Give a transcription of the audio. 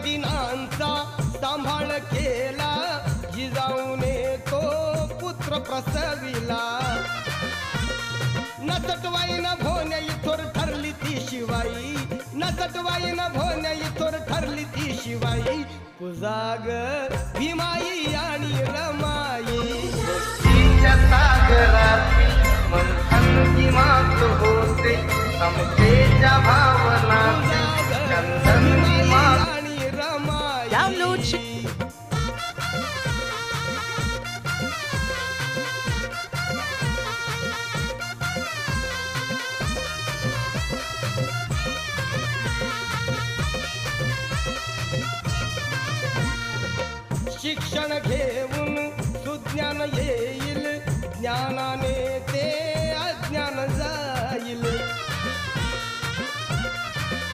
दीनांचा सांभाळ केला, जिजाऊने तो पुत्र प्रसविला. नसटवाईन भोवण्या इथोर ठरली ती शिवाई, नसटवाईन भोवण्या इथोर ठरली ती शिवाई. पुजाग भीमाई आणि रमाई, गोष्टीच्या सागराती मंथन किमात होते, समतेच्या भावना चंदन किमात. आणि रमाई. Download शिक्षण घेऊन सुज्ञान ये